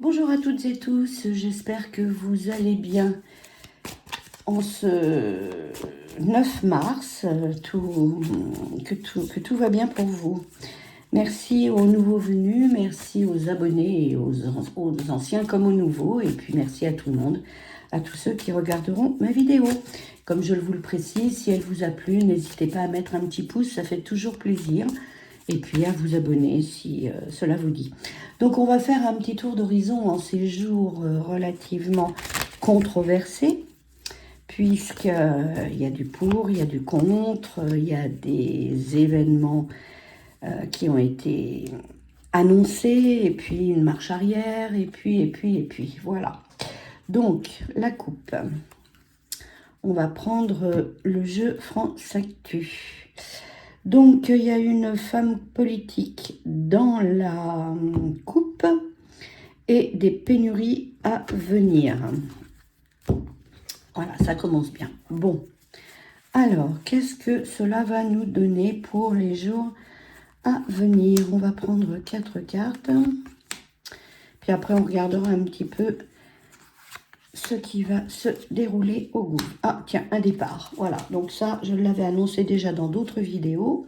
Bonjour à toutes et tous, j'espère que vous allez bien en ce 9 mars, que tout va bien pour vous. Merci aux nouveaux venus, merci aux abonnés et aux anciens comme aux nouveaux, et puis merci à tout le monde, à tous ceux qui regarderont ma vidéo. Comme je vous le précise, si elle vous a plu, n'hésitez pas à mettre un petit pouce, ça fait toujours plaisir. Et puis à vous abonner si cela vous dit. Donc on va faire un petit tour d'horizon en ces jours relativement controversés, puisqu'il y a du pour, il y a du contre, il y a des événements qui ont été annoncés, et puis une marche arrière, et puis, voilà. Donc, la coupe. On va prendre le jeu France Actu. Donc, il y a une femme politique dans la coupe et des pénuries à venir. Voilà, ça commence bien. Bon, alors, qu'est-ce que cela va nous donner pour les jours à venir? On va prendre 4 cartes. Puis après, on regardera un petit peu ce qui va se dérouler au goût. Ah, tiens, un départ. Voilà, donc ça, je l'avais annoncé déjà dans d'autres vidéos.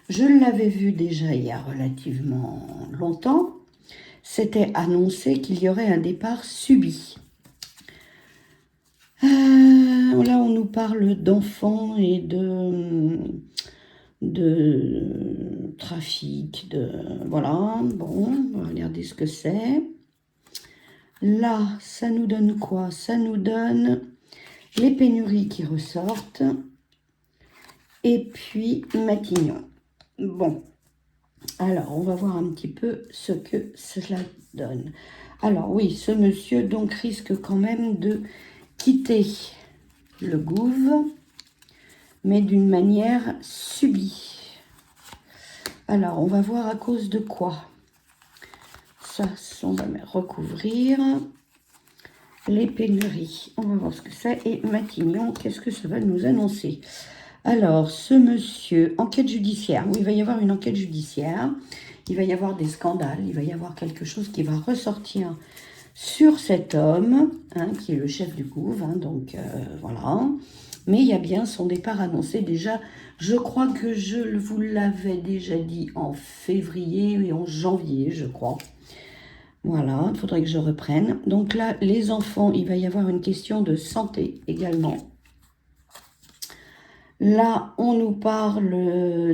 Je l'avais vu déjà il y a relativement longtemps. C'était annoncé qu'il y aurait un départ subi. Là, on nous parle d'enfants et de trafic, voilà. Bon, on va regarder ce que c'est. Là, ça nous donne quoi? Ça nous donne les pénuries qui ressortent. Et puis, Matignon. Bon, alors, on va voir un petit peu ce que cela donne. Alors, oui, ce monsieur, donc, risque quand même de quitter le gouv, mais d'une manière subie. Alors, on va voir à cause de quoi. Ça, on va recouvrir les pénuries. On va voir ce que c'est. Et Matignon, qu'est-ce que ça va nous annoncer? Alors, ce monsieur, enquête judiciaire. Oui, il va y avoir une enquête judiciaire. Il va y avoir des scandales. Il va y avoir quelque chose qui va ressortir sur cet homme, qui est le chef du gouv. Donc, voilà. Mais il y a bien son départ annoncé déjà. Je crois que je vous l'avais déjà dit en février et en janvier, je crois. Voilà, il faudrait que je reprenne. Donc là, les enfants, il va y avoir une question de santé également. Là, on nous parle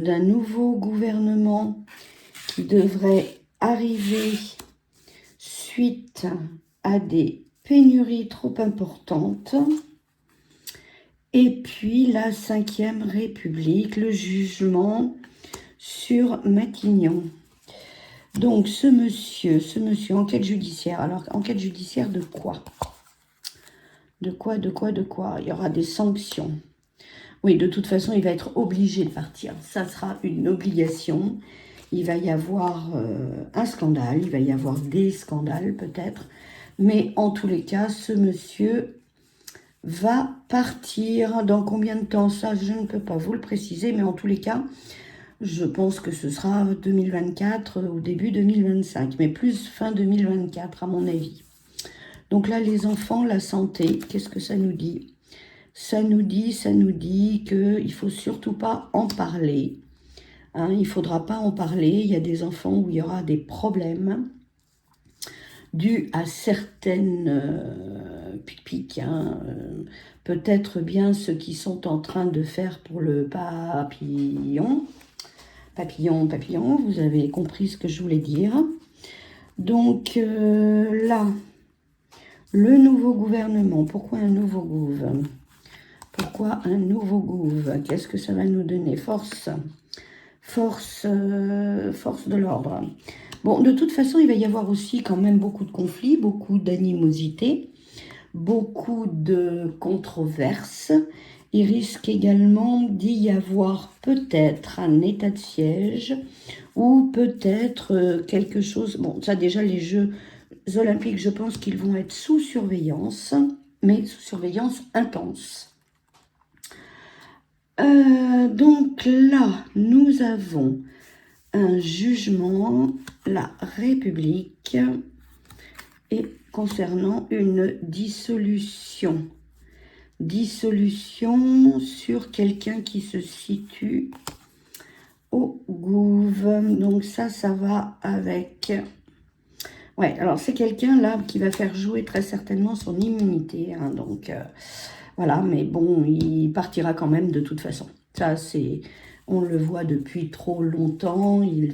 d'un nouveau gouvernement qui devrait arriver suite à des pénuries trop importantes. Et puis la 5e République, le jugement sur Matignon. Donc ce monsieur, enquête judiciaire. Alors, enquête judiciaire de quoi? De quoi? Il y aura des sanctions. Oui, de toute façon, il va être obligé de partir. Ça sera une obligation. Il va y avoir un scandale, il va y avoir des scandales peut-être. Mais en tous les cas, ce monsieur va partir. Dans combien de temps? Ça, je ne peux pas vous le préciser, mais en tous les cas, je pense que ce sera 2024 ou début 2025, mais plus fin 2024 à mon avis. Donc là, les enfants, la santé, qu'est-ce que ça nous dit? Ça nous dit qu'il ne faut surtout pas en parler. Il ne faudra pas en parler. Il y a des enfants où il y aura des problèmes dus à certaines pic-pic. Peut-être bien ceux qui sont en train de faire pour le papillon. Papillon, vous avez compris ce que je voulais dire. Donc là, le nouveau gouvernement. Pourquoi un nouveau gouv? Pourquoi un nouveau gouv? Qu'est-ce que ça va nous donner? Force de l'ordre. Bon, de toute façon, il va y avoir aussi quand même beaucoup de conflits, beaucoup d'animosité, beaucoup de controverses. Il risque également d'y avoir peut-être un état de siège ou peut-être quelque chose... Bon, ça déjà, les Jeux olympiques, je pense qu'ils vont être sous surveillance, mais sous surveillance intense. Donc là, nous avons un jugement, la République et concernant une dissolution. Dissolution sur quelqu'un qui se situe au gouv. Donc ça va avec... Ouais, alors c'est quelqu'un là qui va faire jouer très certainement son immunité. Hein, donc voilà, mais bon, il partira quand même de toute façon. Ça, c'est... On le voit depuis trop longtemps. Il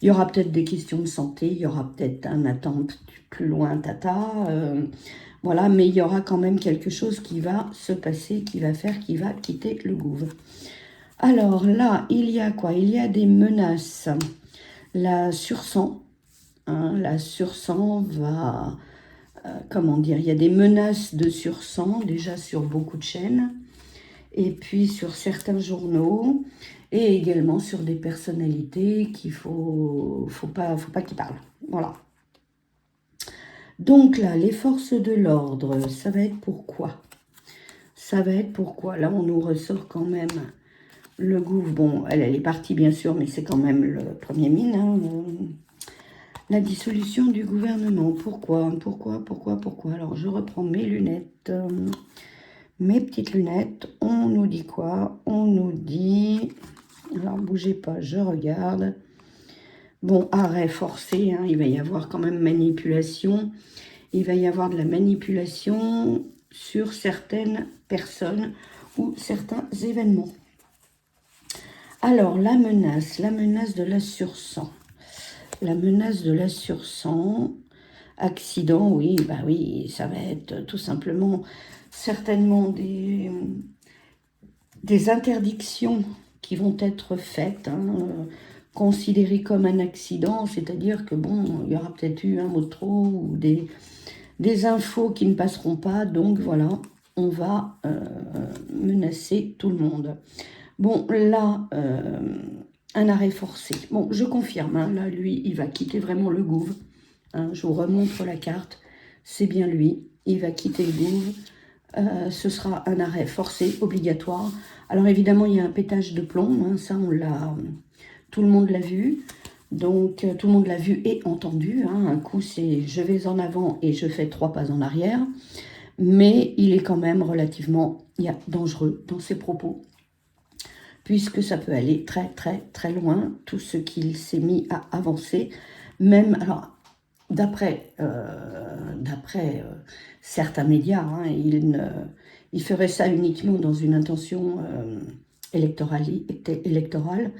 y aura peut-être des questions de santé, il y aura peut-être un attente plus loin, tata. Voilà, mais il y aura quand même quelque chose qui va se passer, qui va faire qu'il va quitter le gouv. Alors là, il y a quoi? Il y a des menaces. La sursang, hein, la sursang va... comment dire? Il y a des menaces de sursang, déjà sur beaucoup de chaînes, et puis sur certains journaux, et également sur des personnalités qu'il faut pas qu'ils parlent. Voilà. Donc là, les forces de l'ordre, ça va être pourquoi? Ça va être pourquoi? Là, on nous ressort quand même le gouv. Bon, elle est partie, bien sûr, mais c'est quand même le premier mine. Hein, la dissolution du gouvernement. Pourquoi? Alors, je reprends mes lunettes. Mes petites lunettes. On nous dit quoi? On nous dit... Alors, bougez pas, je regarde. Bon, arrêt forcé. Hein, il va y avoir quand même manipulation. Il va y avoir de la manipulation sur certaines personnes ou certains événements. Alors, la menace de la sursang. La menace de la sursang, accident, oui, bah oui, ça va être tout simplement, certainement des interdictions qui vont être faites, hein, considérées comme un accident, c'est-à-dire que bon, il y aura peut-être eu un mot de trop ou des infos qui ne passeront pas, donc voilà, on va menacer tout le monde. Bon, là, un arrêt forcé. Bon, je confirme, hein, là, lui, il va quitter vraiment le gouv. Hein, je vous remontre la carte, c'est bien lui, il va quitter le gouv. Ce sera un arrêt forcé, obligatoire. Alors évidemment, il y a un pétage de plomb, hein, ça, tout le monde l'a vu. Donc, tout le monde l'a vu et entendu. Hein. Un coup, c'est je vais en avant et je fais 3 pas en arrière. Mais il est quand même relativement dangereux dans ses propos, puisque ça peut aller très, très, très loin, tout ce qu'il s'est mis à avancer. Même, alors, d'après certains médias, hein, il ferait ça uniquement dans une intention électorale,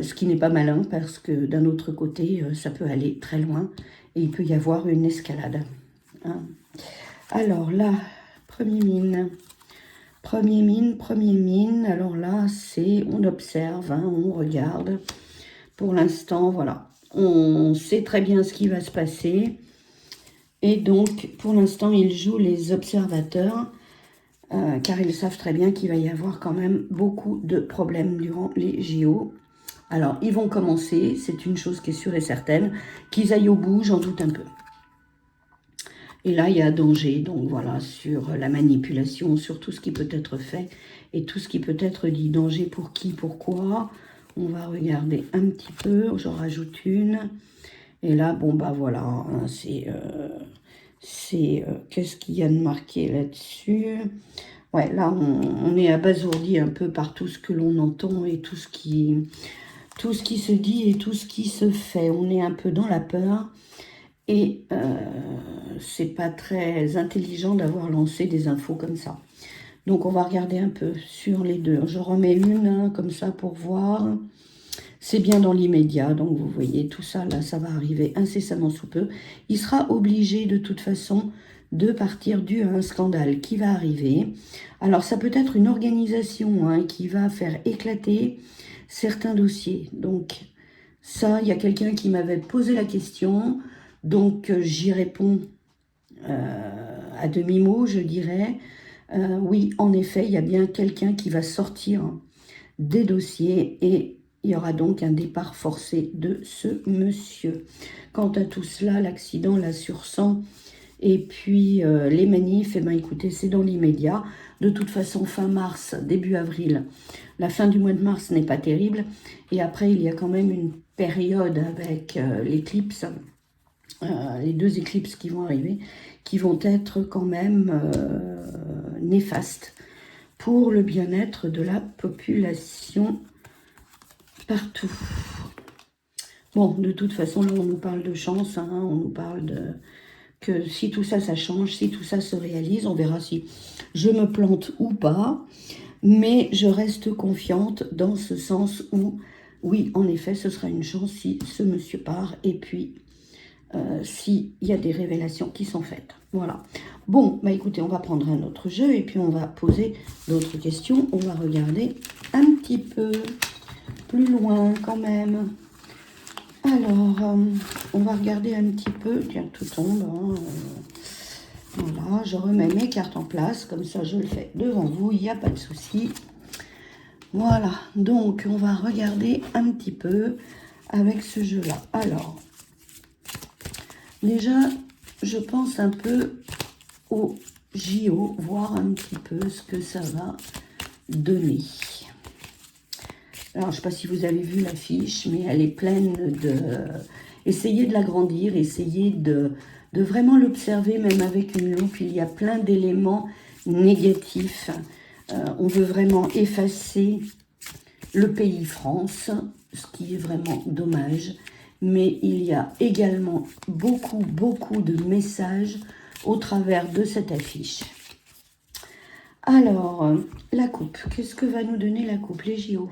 ce qui n'est pas malin, parce que d'un autre côté, ça peut aller très loin, et il peut y avoir une escalade. Hein. Alors là, premier mine, alors là, on observe, hein, on regarde. Pour l'instant, voilà, on sait très bien ce qui va se passer. Et donc, pour l'instant, ils jouent les observateurs, car ils savent très bien qu'il va y avoir quand même beaucoup de problèmes durant les JO. Alors, ils vont commencer, c'est une chose qui est sûre et certaine, qu'ils aillent au bout, j'en doute un peu. Et là, il y a danger, donc voilà, sur la manipulation, sur tout ce qui peut être fait et tout ce qui peut être dit. Danger pour qui, pourquoi? On va regarder un petit peu, j'en rajoute une. Et là, bon, bah voilà, hein, qu'est-ce qu'il y a de marqué là-dessus? Ouais, là, on est abasourdi un peu par tout ce que l'on entend et tout ce qui se dit et tout ce qui se fait. On est un peu dans la peur. Et c'est pas très intelligent d'avoir lancé des infos comme ça. Donc on va regarder un peu sur les deux. Je remets une, hein, comme ça pour voir. C'est bien dans l'immédiat, donc vous voyez tout ça, là, ça va arriver incessamment sous peu. Il sera obligé de toute façon de partir dû à un scandale qui va arriver. Alors ça peut être une organisation, hein, qui va faire éclater certains dossiers. Donc ça, il y a quelqu'un qui m'avait posé la question. Donc, j'y réponds à demi-mot, je dirais. Oui, en effet, il y a bien quelqu'un qui va sortir des dossiers et il y aura donc un départ forcé de ce monsieur. Quant à tout cela, l'accident, la sursang et puis les manifs, eh bien, écoutez, c'est dans l'immédiat. De toute façon, fin mars, début avril, la fin du mois de mars n'est pas terrible. Et après, il y a quand même une période avec l'éclipse les 2 éclipses qui vont arriver, qui vont être quand même néfastes pour le bien-être de la population partout. Bon, de toute façon, là, on nous parle de chance, hein, on nous parle que si tout ça, ça change, si tout ça se réalise, on verra si je me plante ou pas, mais je reste confiante dans ce sens où, oui, en effet, ce sera une chance si ce monsieur part, et puis s'il y a des révélations qui sont faites. Voilà. Bon, bah écoutez, on va prendre un autre jeu, et puis on va poser d'autres questions, on va regarder un petit peu plus loin quand même. Alors, on va regarder un petit peu. Tiens, tout tombe. Hein, voilà, je remets mes cartes en place. Comme ça, je le fais devant vous. Il n'y a pas de souci. Voilà. Donc, on va regarder un petit peu avec ce jeu-là. Alors, déjà, je pense un peu au JO. Voir un petit peu ce que ça va donner. Alors, je ne sais pas si vous avez vu l'affiche, mais elle est pleine de... Essayez de l'agrandir, essayez de vraiment l'observer, même avec une loupe. Il y a plein d'éléments négatifs. On veut vraiment effacer le pays France, ce qui est vraiment dommage. Mais il y a également beaucoup de messages au travers de cette affiche. Alors, la coupe. Qu'est-ce que va nous donner la coupe? Les JO.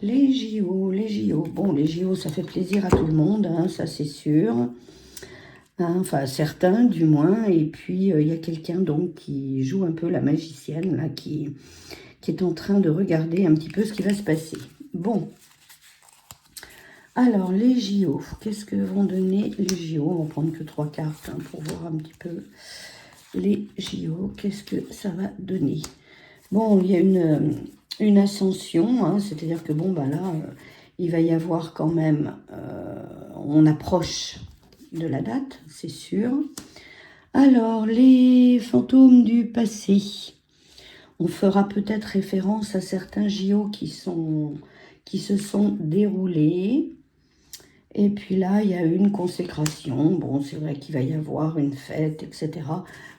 Les JO. Bon, les JO, ça fait plaisir à tout le monde, hein, ça c'est sûr. Hein, enfin, certains du moins. Et puis, il y a quelqu'un donc qui joue un peu la magicienne, là, qui est en train de regarder un petit peu ce qui va se passer. Bon. Alors, les JO. Qu'est-ce que vont donner les JO? On va prendre que 3 cartes hein, pour voir un petit peu les JO. Qu'est-ce que ça va donner? Bon, il y a une ascension, hein, c'est-à-dire que bon, bah là, il va y avoir quand même, on approche de la date, c'est sûr. Alors, les fantômes du passé. On fera peut-être référence à certains JO qui se sont déroulés. Et puis là, il y a une consécration. Bon, c'est vrai qu'il va y avoir une fête, etc.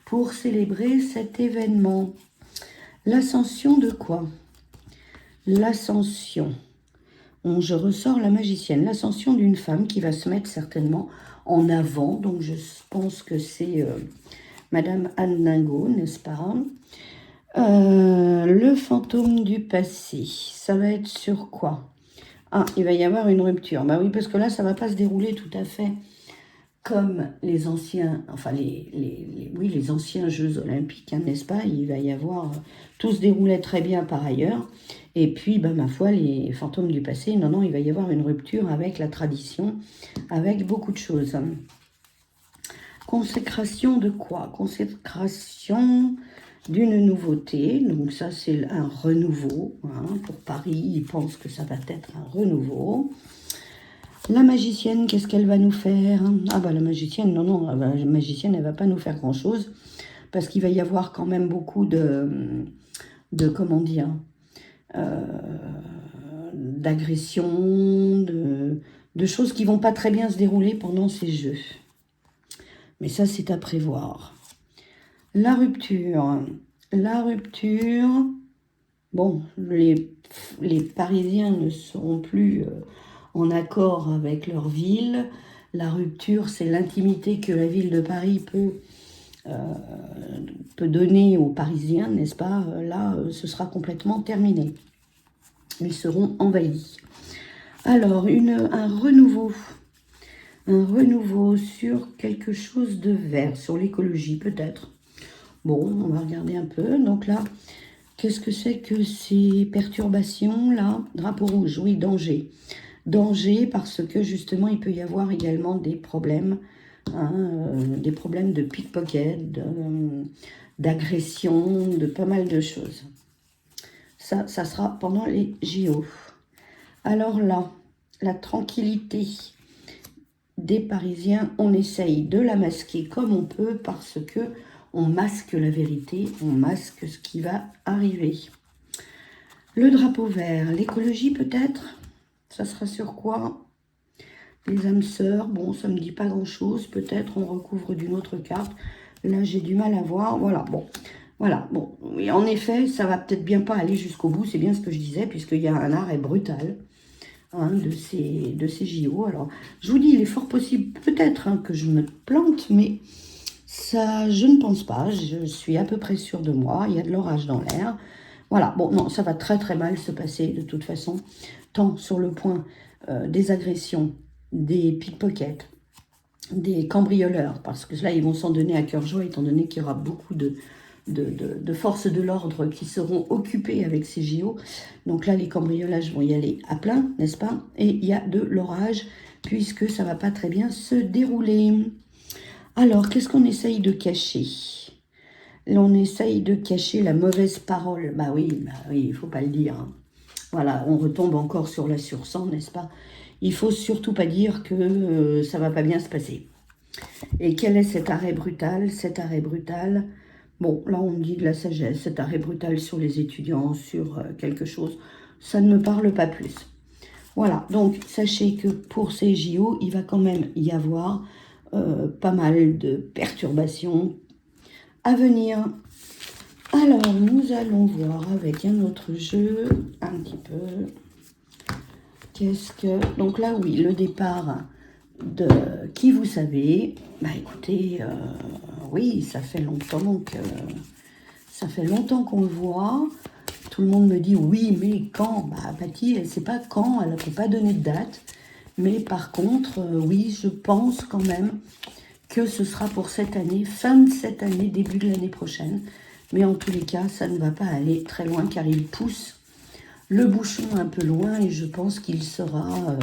pour célébrer cet événement. L'ascension de quoi? L'ascension. Je ressors la magicienne. L'ascension d'une femme qui va se mettre certainement en avant. Donc, je pense que c'est Madame Anne Dingo, n'est-ce pas? Le fantôme du passé. Ça va être sur quoi? Ah, il va y avoir une rupture. Bah oui, parce que là, ça ne va pas se dérouler tout à fait comme les anciens, enfin les anciens Jeux Olympiques, hein, n'est-ce pas? Il va y avoir, tout se déroulait très bien par ailleurs, et puis, ben, ma foi, les fantômes du passé, non, il va y avoir une rupture avec la tradition, avec beaucoup de choses. Consécration de quoi? Consécration d'une nouveauté, donc ça c'est un renouveau, hein, pour Paris, ils pensent que ça va être un renouveau. La magicienne, qu'est-ce qu'elle va nous faire? Ah bah la magicienne, non, la magicienne, elle va pas nous faire grand-chose, parce qu'il va y avoir quand même beaucoup de comment dire, d'agressions, de choses qui vont pas très bien se dérouler pendant ces jeux. Mais ça, c'est à prévoir. La rupture. Bon, les Parisiens ne seront plus en accord avec leur ville. La rupture, c'est l'intimité que la ville de Paris peut donner aux Parisiens, n'est-ce pas? Là, ce sera complètement terminé. Ils seront envahis. Alors, un renouveau. Un renouveau sur quelque chose de vert, sur l'écologie peut-être. Bon, on va regarder un peu. Donc là, qu'est-ce que c'est que ces perturbations-là? Drapeau rouge, oui, danger. Danger parce que justement, il peut y avoir également des problèmes, hein, des problèmes de pickpocket, d'agression, de pas mal de choses. Ça sera pendant les JO. Alors là, la tranquillité des Parisiens, on essaye de la masquer comme on peut parce que on masque la vérité, on masque ce qui va arriver. Le drapeau vert, l'écologie peut-être? Ça sera sur quoi? Les âmes sœurs, bon, ça me dit pas grand-chose. Peut-être on recouvre d'une autre carte. Là, j'ai du mal à voir. Voilà, bon. Voilà, bon. Oui, en effet, ça va peut-être bien pas aller jusqu'au bout. C'est bien ce que je disais, puisqu'il y a un arrêt brutal hein, de ces JO. Alors, je vous dis, il est fort possible, peut-être, hein, que je me plante, mais ça, je ne pense pas. Je suis à peu près sûre de moi. Il y a de l'orage dans l'air. Voilà, bon, non, ça va très très mal se passer de toute façon, tant sur le point des agressions, des pickpockets, des cambrioleurs, parce que là, ils vont s'en donner à cœur joie, étant donné qu'il y aura beaucoup de forces de l'ordre qui seront occupées avec ces JO. Donc là, les cambriolages vont y aller à plein, n'est-ce pas? Et il y a de l'orage, puisque ça ne va pas très bien se dérouler. Alors, qu'est-ce qu'on essaye de cacher? On essaye de cacher la mauvaise parole. Bah oui, il ne faut pas le dire. Hein. Voilà, on retombe encore sur la sur-sang, n'est-ce pas? Il faut surtout pas dire que ça va pas bien se passer. Et quel est cet arrêt brutal? Cet arrêt brutal, bon, là on me dit de la sagesse, cet arrêt brutal sur les étudiants, sur quelque chose, ça ne me parle pas plus. Voilà, donc sachez que pour ces JO, il va quand même y avoir pas mal de perturbations à venir. Alors, nous allons voir avec un autre jeu, un petit peu, qu'est-ce que... Donc là, oui, le départ de Qui vous savez. Bah écoutez, oui, ça fait longtemps qu'on le voit. Tout le monde me dit, oui, mais quand? Bah, Patty, elle ne sait pas quand, elle ne peut pas donner de date. Mais par contre, oui, je pense quand même que ce sera pour cette année, fin de cette année, début de l'année prochaine. Mais en tous les cas, ça ne va pas aller très loin car il pousse le bouchon un peu loin et je pense qu'il sera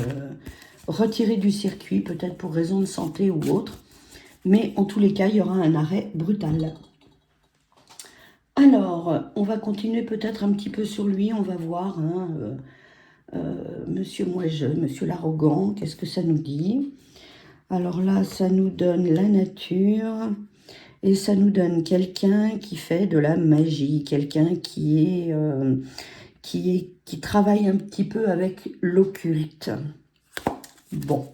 retiré du circuit, peut-être pour raison de santé ou autre. Mais en tous les cas, il y aura un arrêt brutal. Alors, on va continuer peut-être un petit peu sur lui, on va voir, hein, Monsieur Moi-je, Monsieur l'Arrogant, qu'est-ce que ça nous dit? Alors là, ça nous donne la nature et ça nous donne quelqu'un qui fait de la magie, quelqu'un qui travaille un petit peu avec l'occulte. Bon,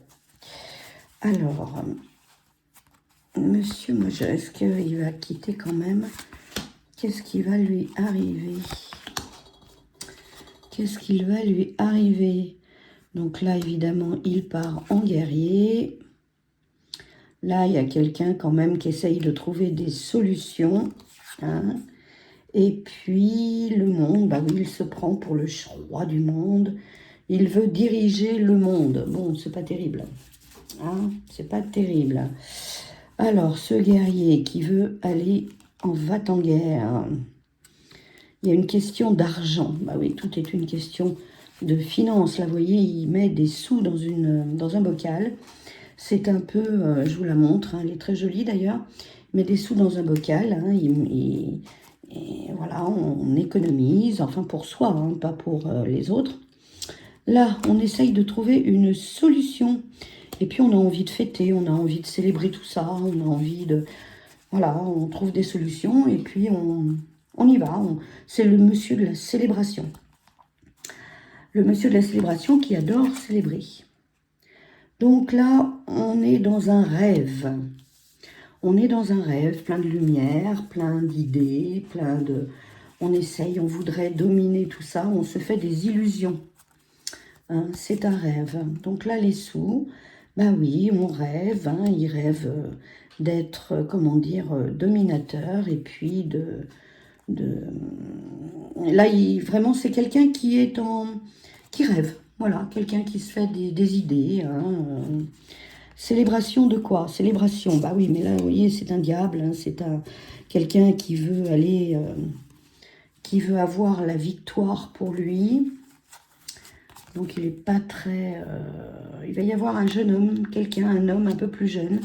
alors, Monsieur Moi-je, est-ce qu'il va quitter quand même? Qu'est-ce qui va lui arriver? Qu'est-ce qu'il va lui arriver? Donc là, évidemment, il part en guerrier. Là, il y a quelqu'un quand même qui essaye de trouver des solutions. Hein. Et puis, le monde, bah oui, il se prend pour le roi du monde. Il veut diriger le monde. Bon, c'est pas terrible. Hein, c'est pas terrible. Alors, ce guerrier qui veut aller en va-t-en-guerre, il y a une question d'argent. Bah oui, tout est une question de finance. Là, vous voyez, il met des sous dans un bocal. C'est un peu, je vous la montre, hein, elle est très jolie d'ailleurs. Il met des sous dans un bocal. Hein, et voilà, on économise, enfin pour soi, hein, pas pour les autres. Là, on essaye de trouver une solution. Et puis, on a envie de fêter, on a envie de célébrer tout ça, on a envie de... Voilà, on trouve des solutions et puis on y va. C'est le monsieur de la célébration. Le monsieur de la célébration qui adore célébrer. Donc là, on est dans un rêve. On est dans un rêve, plein de lumière, plein d'idées, plein de... On essaye, on voudrait dominer tout ça, on se fait des illusions. Hein, c'est un rêve. Donc là, les sous, ben oui, on rêve, hein, ils rêvent d'être, comment dire, dominateur et puis Là, vraiment, c'est quelqu'un qui est qui rêve. Voilà, quelqu'un qui se fait des idées. Hein, Célébration de quoi? Célébration, bah oui, mais là, vous voyez, c'est un diable, hein, c'est quelqu'un qui veut aller, qui veut avoir la victoire pour lui. Donc, il n'est pas très... il va y avoir un jeune homme, un homme un peu plus jeune,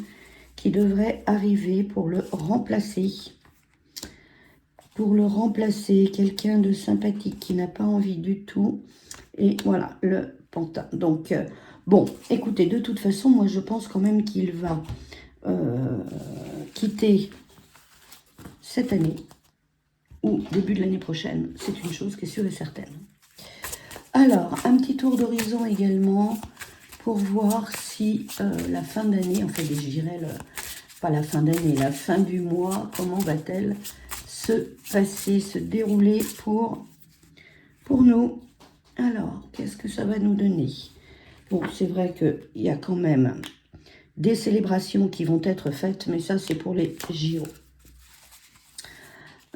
qui devrait arriver pour le remplacer. Pour le remplacer, quelqu'un de sympathique qui n'a pas envie du tout. Et voilà, le pantin. Donc, bon, écoutez, de toute façon, moi, je pense quand même qu'il va quitter cette année ou début de l'année prochaine. C'est une chose qui est sûre et certaine. Alors, un petit tour d'horizon également pour voir aussi la fin d'année, en fait, je dirais, pas la fin d'année, la fin du mois, comment va-t-elle se passer, se dérouler pour nous. Alors, qu'est-ce que ça va nous donner? Bon, c'est vrai qu'il y a quand même des célébrations qui vont être faites, mais ça, c'est pour les JO.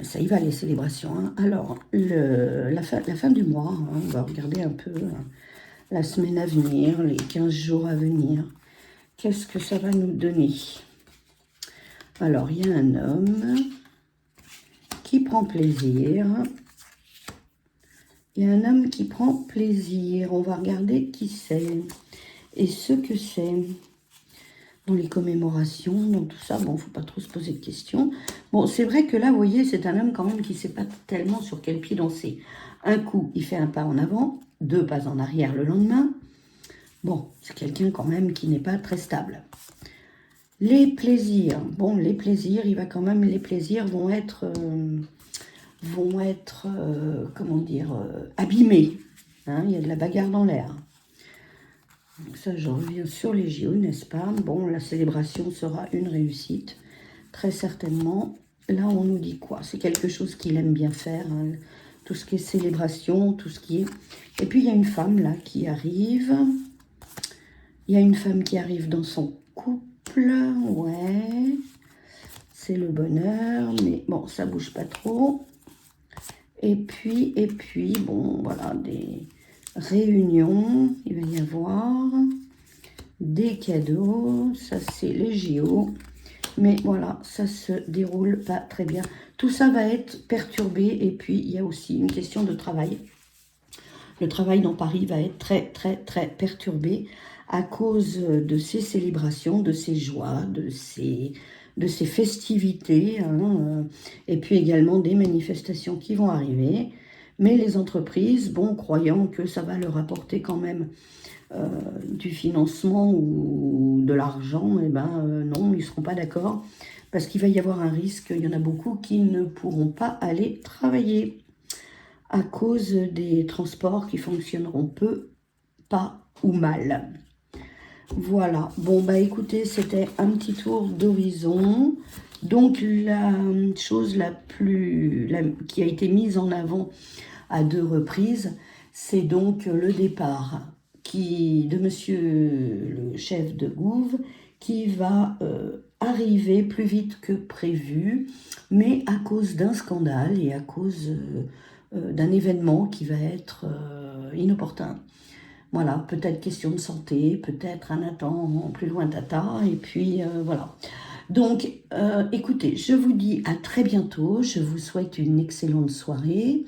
Ça y va, les célébrations. Hein. Alors, la fin du mois, hein, on va regarder un peu la semaine à venir, les 15 jours à venir. Qu'est-ce que ça va nous donner? Alors, il y a un homme qui prend plaisir. Il y a un homme qui prend plaisir. On va regarder qui c'est et ce que c'est. Dans les commémorations, dans tout ça, bon, il ne faut pas trop se poser de questions. Bon, c'est vrai que là, vous voyez, c'est un homme quand même qui ne sait pas tellement sur quel pied danser. Un coup, il fait un pas en avant, 2 pas en arrière le lendemain. Bon, c'est quelqu'un quand même qui n'est pas très stable. Les plaisirs, bon, les plaisirs, il va quand même, les plaisirs vont être comment dire, abîmés. Hein, il y a de la bagarre dans l'air. Donc ça, je reviens sur les JO, n'est-ce pas? Bon, la célébration sera une réussite, très certainement. Là, on nous dit quoi? C'est quelque chose qu'il aime bien faire, hein, tout ce qui est célébration, tout ce qui est... Et puis, il y a une femme, là, qui arrive. Il y a une femme qui arrive dans son couple, ouais. C'est le bonheur, mais bon, ça bouge pas trop. Et puis, bon, voilà, des réunions, il va y avoir des cadeaux, ça c'est les JO, mais voilà, ça se déroule pas très bien. Tout ça va être perturbé, et puis il y a aussi une question de travail. Le travail dans Paris va être très, très, très perturbé à cause de ces célébrations, de ces joies, de ces festivités, hein, et puis également des manifestations qui vont arriver. Mais les entreprises, bon, croyant que ça va leur apporter quand même du financement ou de l'argent, eh ben non, ils ne seront pas d'accord, parce qu'il va y avoir un risque, il y en a beaucoup qui ne pourront pas aller travailler à cause des transports qui fonctionneront peu, pas ou mal. Voilà, bon bah écoutez, c'était un petit tour d'horizon. Donc la chose qui a été mise en avant à 2 reprises, c'est donc le départ de monsieur le chef de Gouv, qui va arriver plus vite que prévu, mais à cause d'un scandale et à cause d'un événement qui va être inopportun. Voilà, peut-être question de santé, peut-être un attend plus loin tata, et puis voilà. Donc, écoutez, je vous dis à très bientôt, je vous souhaite une excellente soirée,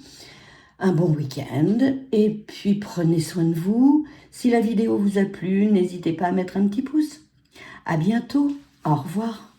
un bon week-end, et puis prenez soin de vous. Si la vidéo vous a plu, n'hésitez pas à mettre un petit pouce. À bientôt, au revoir.